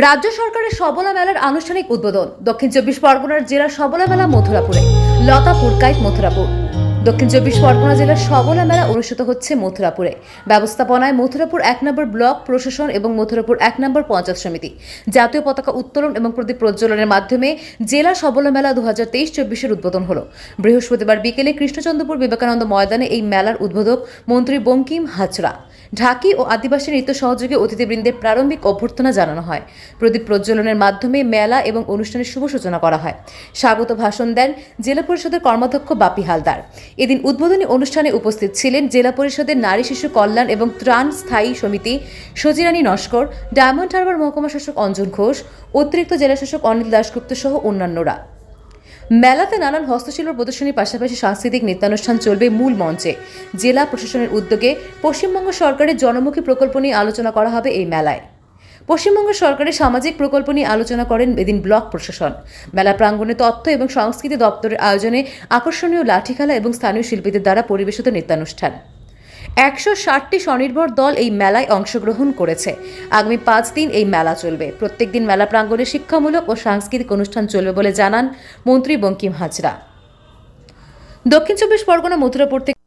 রাজ্য সরকারের সবলা মেলার আনুষ্ঠানিক উদ্বোধন দক্ষিণ চব্বিশ পরগনার জেলার সবলা মেলা মথুরাপুরে লতাপুর কাইট মথুরাপুর। দক্ষিণ চব্বিশ পরগনা জেলার সবলা মেলা অনুষ্ঠিত হচ্ছে মথুরাপুরে। ব্যবস্থাপনায় মথুরাপুর ১ নম্বর ব্লক প্রশাসন এবং মথুরাপুর ১ নম্বর পঞ্চায়েত সমিতি। জাতীয় পতাকা উত্তোলন এবং প্রদীপ প্রজ্বলনের মাধ্যমে জেলা সবলা মেলা ২০২৩-২৪ উদ্বোধন হলো। বৃহস্পতিবার বিকেলে কৃষ্ণচন্দ্রপুর বিবেকানন্দ ময়দানে এই মেলার উদ্বোধক মন্ত্রী বঙ্কিম হাজরা। ঢাকি ও আদিবাসী নৃত্য সহযোগে অতিথিবৃন্দের প্রারম্ভিক অভ্যর্থনা জানানো হয়। প্রদীপ প্রজ্বলনের মাধ্যমে মেলা এবং অনুষ্ঠানের শুভ সূচনা করা হয়। স্বাগত ভাষণ দেন জেলা পরিষদের কর্মাধ্যক্ষ বাপি হালদার। এদিন উদ্বোধনী অনুষ্ঠানে উপস্থিত ছিলেন জেলা পরিষদের নারী শিশু কল্যাণ এবং ত্রাণ স্থায়ী সমিতি সজিরানী নস্কর, ডায়মন্ড হারবার মহকুমা শাসক অঞ্জন ঘোষ, অতিরিক্ত জেলা শাসক অনিল দাশগুপ্ত সহ অন্যান্যরা। মেলাতে নানান হস্তশিল্প প্রদর্শনীর পাশাপাশি সাংস্কৃতিক নৃত্যানুষ্ঠান চলবে মূল মঞ্চে। জেলা প্রশাসনের উদ্যোগে পশ্চিমবঙ্গ সরকারের জনমুখী প্রকল্প নিয়ে আলোচনা করা হবে এই মেলায়। পশ্চিমবঙ্গ সরকারের সামাজিক প্রকল্প নিয়ে আলোচনা করেন এদিন ব্লক প্রশাসন। মেলা প্রাঙ্গণে তথ্য এবং সংস্কৃতি দপ্তরের আয়োজনে আকর্ষণীয় লাঠি খেলা এবং স্থানীয় শিল্পীদের দ্বারা পরিবেশিত নৃত্যানুষ্ঠান। ১৬০টি স্বনির্ভর দল এই মেলায় অংশগ্রহণ করেছে। আগামী ৫ দিন এই মেলা চলবে। প্রত্যেক দিন মেলা প্রাঙ্গণে শিক্ষামূলক ও সাংস্কৃতিক অনুষ্ঠান চলবে বলে জানান মন্ত্রী বঙ্কিম হাজরা। দক্ষিণ চব্বিশ পরগনা মথুরাপুর থেকে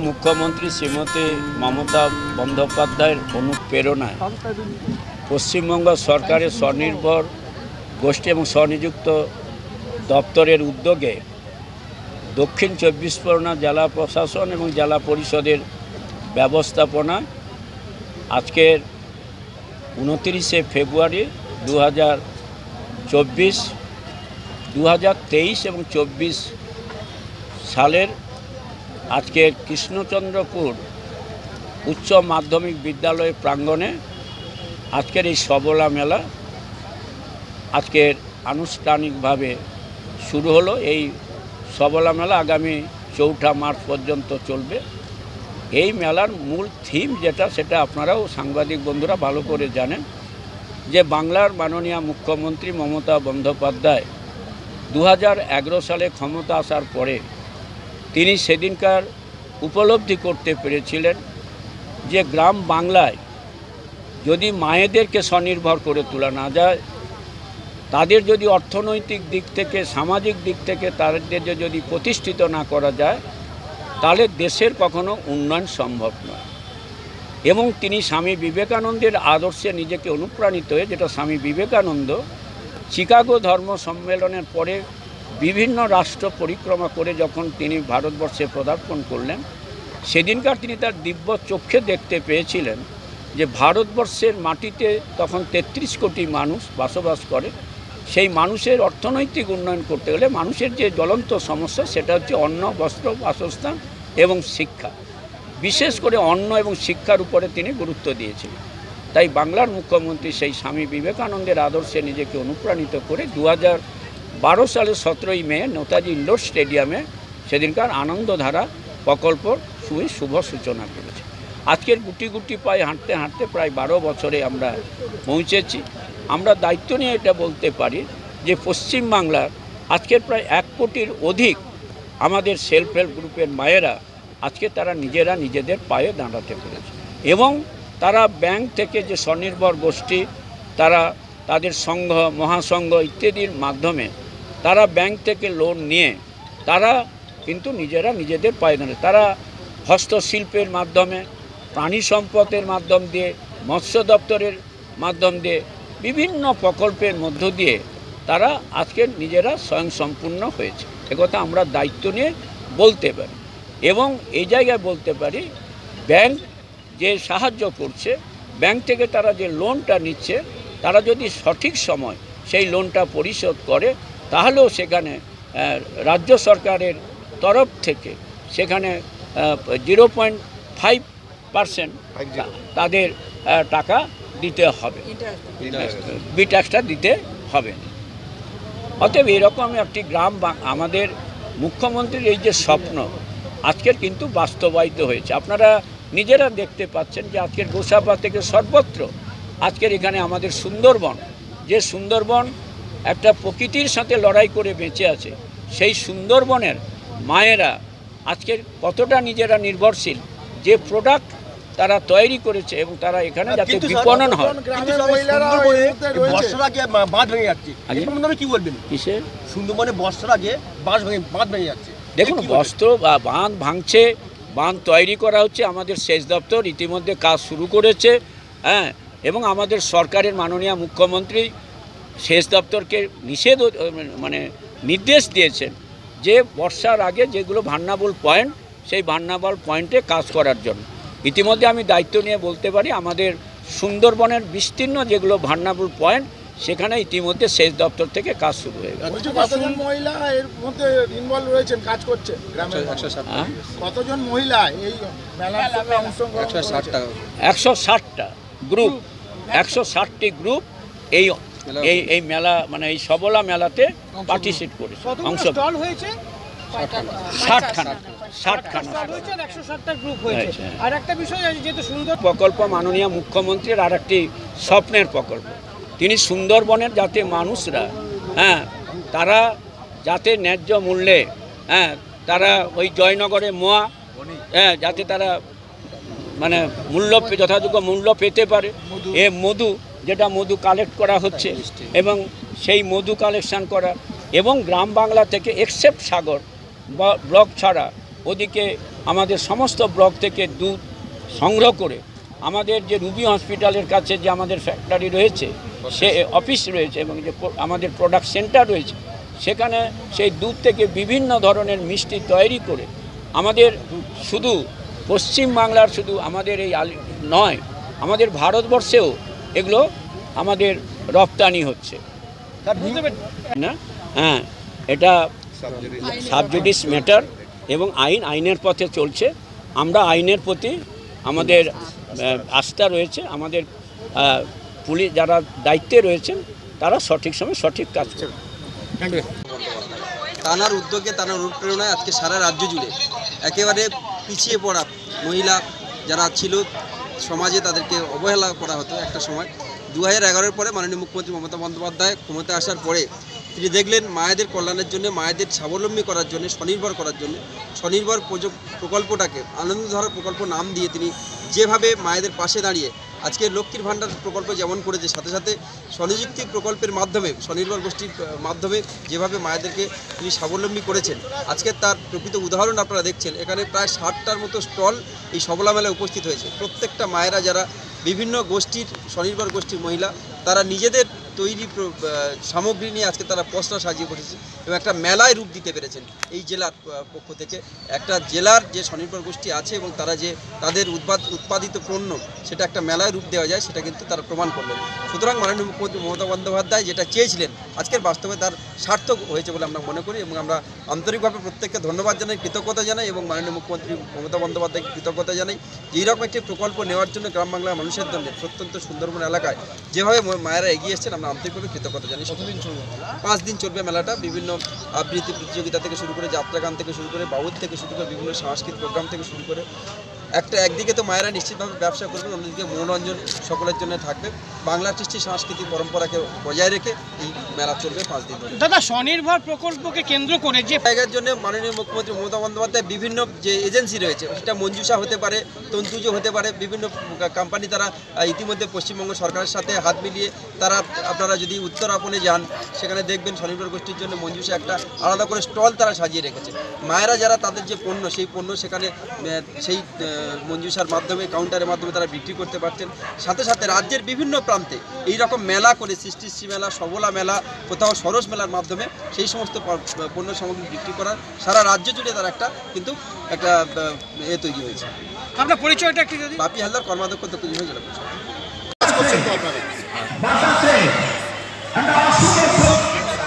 মুখ্যমন্ত্রী শ্রীমতী মমতা বন্দ্যোপাধ্যায়ের অনুপ্রেরণায় পশ্চিমবঙ্গ সরকারের স্বনির্ভর গোষ্ঠী এবং স্বনিযুক্ত দপ্তরের উদ্যোগে দক্ষিণ চব্বিশ পরগনা জেলা প্রশাসন এবং জেলা পরিষদের ব্যবস্থাপনা আজকের ২৯শে ফেব্রুয়ারি ২০২৪, ২০২৩ এবং ২৪ সালের আজকের কৃষ্ণচন্দ্রপুর উচ্চ মাধ্যমিক বিদ্যালয় প্রাঙ্গণে আজকের এই সবলা মেলা আজকের আনুষ্ঠানিকভাবে শুরু হলো। এই সবলা মেলা আগামী ৪ঠা মার্চ পর্যন্ত চলবে। এই মেলার মূল থিম যেটা, সেটা আপনারাও সাংবাদিক বন্ধুরা ভালো করে জানেন যে বাংলার মাননীয় মুখ্যমন্ত্রী মমতা বন্দ্যোপাধ্যায় ২০১১ সালে ক্ষমতা আসার পরে তিনি সেদিনকার উপলব্ধি করতে পেরেছিলেন যে গ্রাম বাংলায় যদি মায়েদেরকে স্বনির্ভর করে তোলা না যায়, তাদের যদি অর্থনৈতিক দিক থেকে সামাজিক দিক থেকে তাদের যদি প্রতিষ্ঠিত না করা যায়, তাহলে দেশের কখনো উন্নয়ন সম্ভব নয়। এবং তিনি স্বামী বিবেকানন্দের আদর্শে নিজেকে অনুপ্রাণিত হয়ে, যেটা স্বামী বিবেকানন্দ চিকাগো ধর্ম সম্মেলনের পরে বিভিন্ন রাষ্ট্র পরিক্রমা করে যখন তিনি ভারতবর্ষে পদার্পণ করলেন, সেদিনকার তিনি তার দিব্য চক্ষে দেখতে পেয়েছিলেন যে ভারতবর্ষের মাটিতে তখন ৩৩ কোটি মানুষ বসবাস করে। সেই মানুষের অর্থনৈতিক উন্নয়ন করতে গেলে মানুষের যে জ্বলন্ত সমস্যা, সেটা হচ্ছে অন্ন, বস্ত্র, বাসস্থান এবং শিক্ষা। বিশেষ করে অন্ন এবং শিক্ষার উপরে তিনি গুরুত্ব দিয়েছিলেন। তাই বাংলার মুখ্যমন্ত্রী সেই স্বামী বিবেকানন্দের আদর্শে নিজেকে অনুপ্রাণিত করে ২০১২ সালের ১৭ই মে নেতাজি ইন্ডোর স্টেডিয়ামে সেদিনকার আনন্দধারা প্রকল্প শুভ সূচনা করেছে। আজকের গুটি গুটি পায়ে হাঁটতে হাঁটতে প্রায় ১২ বছরে আমরা পৌঁছেছি। আমরা দায়িত্ব নিয়ে এটা বলতে পারি যে পশ্চিমবাংলার আজকের প্রায় ১ কোটির অধিক আমাদের সেলফ হেল্প গ্রুপের মায়েরা আজকে তারা নিজেরা নিজেদের পায়ে দাঁড়াতে পেরেছে। এবং তারা ব্যাংক থেকে যে স্বনির্ভর গোষ্ঠী, তারা তাদের সংঘ, মহাসংঘ ইত্যাদির মাধ্যমে তারা ব্যাংক থেকে লোন নিয়ে তারা কিন্তু নিজেরা নিজেদের পায়ে দাঁড়ায়। তারা হস্তশিল্পের মাধ্যমে, প্রাণী সম্পদের মাধ্যম দিয়ে, মৎস্য দপ্তরের মাধ্যম দিয়ে, বিভিন্ন প্রকল্পের মধ্য দিয়ে তারা আজকে নিজেরা স্বয়ংসম্পূর্ণ হয়েছে। একথা আমরা দায়িত্ব নিয়ে বলতে পারি। এবং এই জায়গায় বলতে পারি, ব্যাংক যে সাহায্য করছে, ব্যাংক থেকে তারা যে লোনটা নিচ্ছে, তারা যদি সঠিক সময় সেই লোনটা পরিশোধ করে, তাহলেও সেখানে রাজ্য সরকারের তরফ থেকে সেখানে 0.5% তাদের টাকা দিতে হবে, বি ট্যাক্সটা দিতে হবে। অতএব এরকম একটি গ্রাম আমাদের মুখ্যমন্ত্রীর এই যে স্বপ্ন আজকের কিন্তু বাস্তবায়িত হয়েছে। আপনারা নিজেরা দেখতে পাচ্ছেন যে আজকের গোসাবা থেকে সর্বত্র আজকের এখানে আমাদের সুন্দরবন, যে সুন্দরবন একটা প্রকৃতির সাথে লড়াই করে বেঁচে আছে, সেই সুন্দরবনের মায়েরা আজকের কতটা নিজেরা নির্ভরশীল, যে প্রোডাক্ট তারা তৈরি করেছে এবং তারা এখানে যাতে বিপণন হয়। বর্ষার আগে বাঁধ ভেঙে যাচ্ছে, কি বলবেন? কিসে সুন্দরবনে বর্ষার আগে বাঁধ ভেঙে যাচ্ছে। দেখুন, বস্ত্র বা বাঁধ ভাঙছে, বাঁধ তৈরি করা হচ্ছে। আমাদের সেচ দপ্তর ইতিমধ্যে কাজ শুরু করেছে, হ্যাঁ, এবং আমাদের সরকারের মাননীয় মুখ্যমন্ত্রী সেচ দপ্তরকে নির্দেশ দিয়েছেন যে বর্ষার আগে যেগুলো ভার্নাবল পয়েন্ট, সেই ভার্নাবল পয়েন্টে কাজ করার জন্য। ইতিমধ্যে আমি দায়িত্ব নিয়ে বলতে পারি আমাদের সুন্দরবনের বিস্তীর্ণ যেগুলো ভার্নাবল পয়েন্ট, সেখানে ইতিমধ্যে সেচ দপ্তর থেকে কাজ শুরু হয়ে গেছে। কতজন মহিলা এর মধ্যে ইনভলভ রয়েছেন, কাজ করছেন গ্রামের? কতজন মহিলা এই মেলার সঙ্গে অংশগ্রহণ করেছেন? 160টা গ্রুপ, 160টি গ্রুপ এই এই মেলা এই সবলা মেলাতে পার্টিসিপেট করেছে, অংশগ্রহণ হয়েছে। 60খানা 160টা গ্রুপ হয়েছে। আর একটা বিষয়, যেহেতু সুন্দর প্রকল্প মাননীয় মুখ্যমন্ত্রীর আর একটি স্বপ্নের প্রকল্প। তিনি সুন্দরবনের যাতে মানুষরা, হ্যাঁ, তারা যাতে ন্যায্য মূল্যে, হ্যাঁ, তারা ওই জয়নগরে মোয়া, হ্যাঁ, যাতে তারা যথাযোগ্য মূল্য পেতে পারে। মধু, যেটা মধু কালেক্ট করা হচ্ছে, এবং সেই মধু কালেকশান করা, এবং গ্রাম বাংলা থেকে এক্সেপ্ট সাগর ব্লক ছাড়া ওদিকে আমাদের সমস্ত ব্লক থেকে দুধ সংগ্রহ করে আমাদের যে রুবি হসপিটালের কাছে যে আমাদের ফ্যাক্টরি রয়েছে, সে অফিস রয়েছে, এবং যে আমাদের প্রোডাক্ট সেন্টার রয়েছে, সেখানে সেই দুধ থেকে বিভিন্ন ধরনের মিষ্টি তৈরি করে আমাদের শুধু পশ্চিম বাংলার, শুধু আমাদের এই নয়, আমাদের ভারতবর্ষেও এগুলো আমাদের রপ্তানি হচ্ছে না। হ্যাঁ, এটা সাবজুডিস ম্যাটার, এবং আইনের পথে চলছে। আমরা আইনের প্রতি আমাদের আস্থা রয়েছে। আমাদের পুলিশ যারা দায়িত্বে রয়েছেন, তারা সঠিক সময় সঠিক কাজ করবে। তানার উদ্যোগে, তানার অনুপ্রেরণায় আজকে সারা রাজ্য জুড়ে একেবারে পিছিয়ে পড়া মহিলা যারা ছিল সমাজে, তাদেরকে অবহেলা করা হতো একটা সময়। 2011-এর পরে মাননীয় মুখ্যমন্ত্রী মমতা বন্দ্যোপাধ্যায় ক্ষমতায় আসার পরে তিনি দেখলেন মায়েদের কল্যাণের জন্য, মায়েদের স্বাবলম্বী করার জন্য, স্বনির্ভর করার জন্য স্বনির্ভর প্রকল্পটাকে আনন্দধারা প্রকল্প নাম দিয়ে তিনি যেভাবে মায়েদের পাশে দাঁড়িয়ে আজকে লক্ষ্মীর ভাণ্ডার প্রকল্প যেমন করেছে, সাথে সাথে স্বনিযুক্তি প্রকল্পের মাধ্যমে, স্বনির্ভর গোষ্ঠীর মাধ্যমে যেভাবে মায়েদেরকে তিনি স্বাবলম্বী করেছেন, আজকে তার প্রকৃত উদাহরণ আপনারা দেখছেন। এখানে প্রায় 60টার মতো স্টল এই সবলা মেলায় উপস্থিত হয়েছে। প্রত্যেকটা মায়েরা যারা বিভিন্ন গোষ্ঠীর, স্বনির্ভর গোষ্ঠীর মহিলা, তারা নিজেদের তৈরি সামগ্রী নিয়ে আজকে তারা পসরা সাজিয়ে বসেছে এবং একটা মেলায় রূপ দিতে পেরেছেন। এই জেলার পক্ষ থেকে একটা জেলার যে স্বনির্ভর গোষ্ঠী আছে এবং তারা যে তাদের উৎপাদিত পণ্য, সেটা একটা মেলায় রূপ দেওয়া যায়, সেটা কিন্তু তারা প্রমাণ করলেন। সুতরাং মাননীয় মুখ্যমন্ত্রী মমতা বন্দ্যোপাধ্যায় যেটা চেয়েছিলেন, আজকের বাস্তবে তার সার্থক হয়েছে বলে আমরা মনে করি, এবং আমরা আন্তরিকভাবে প্রত্যেককে ধন্যবাদ জানাই, কৃতজ্ঞতা জানাই, এবং মাননীয় মুখ্যমন্ত্রী মমতা বন্দ্যোপাধ্যায়কে কৃতজ্ঞতা জানাই যে এইরকম একটি প্রকল্প নেওয়ার জন্য গ্রাম বাংলার মানুষের জন্য প্রত্যন্ত সুন্দরবন এলাকায় যেভাবে মায়েরা এগিয়ে এসছেন, আমরা আন্তরিকভাবে কৃতজ্ঞতা জানি। 5 দিন চলবে মেলাটা। বিভিন্ন আবৃত্তি প্রতিযোগিতা থেকে শুরু করে, যাত্রাগান থেকে শুরু করে, বাউল থেকে শুরু করে, বিভিন্ন সাংস্কৃতিক প্রোগ্রাম থেকে শুরু করে, একদিকে তো মায়েরা নিশ্চিতভাবে ব্যবসা করবেন, অন্যদিকে মনোরঞ্জন সকলের জন্য থাকবে। বাংলার কৃষ্টি সাংস্কৃতিক পরম্পরাকে বজায় রেখে এই মেলা চলবে 5 দিন ধরে। দাদা, স্বনির্ভর প্রকল্পকে কেন্দ্র করে যে জায়গার জন্য মাননীয় মুখ্যমন্ত্রী মমতা বন্দ্যোপাধ্যায় বিভিন্ন যে এজেন্সি রয়েছে, সেটা মঞ্জুষা হতে পারে, তন্তুজ হতে পারে, বিভিন্ন কোম্পানি তারা ইতিমধ্যে পশ্চিমবঙ্গ সরকারের সাথে হাত মিলিয়ে তারা, আপনারা যদি উত্তরাপনে যান, সেখানে দেখবেন স্বনির্ভর গোষ্ঠীর জন্য মঞ্জুষা একটা আলাদা করে স্টল তারা সাজিয়ে রেখেছে। মায়েরা যারা তাদের যে পণ্য, সেই পণ্য সেখানে সেই মঞ্জুষার মাধ্যমে, কাউন্টারের মাধ্যমে তারা বিক্রি করতে পারছেন। সাথে সাথে রাজ্যের বিভিন্ন প্রান্তে এই রকম মেলা করে, সৃষ্টিশ্রী মেলা, সবলা মেলা, কোথাও সরস মেলার মাধ্যমে সেই সমস্ত পণ্য সামগ্রী বিক্রি করার সারা রাজ্য জুড়ে তার একটা তৈরি হয়েছে। আপনার পরিচয়টা একটু যদি। বাপি হালদার, কর্মাধ্যক্ষ, দক্ষিণ জেলা জেলা পরিষদ।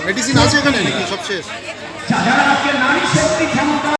মেডিসিন আছে এখানে নাকি সব শেষ?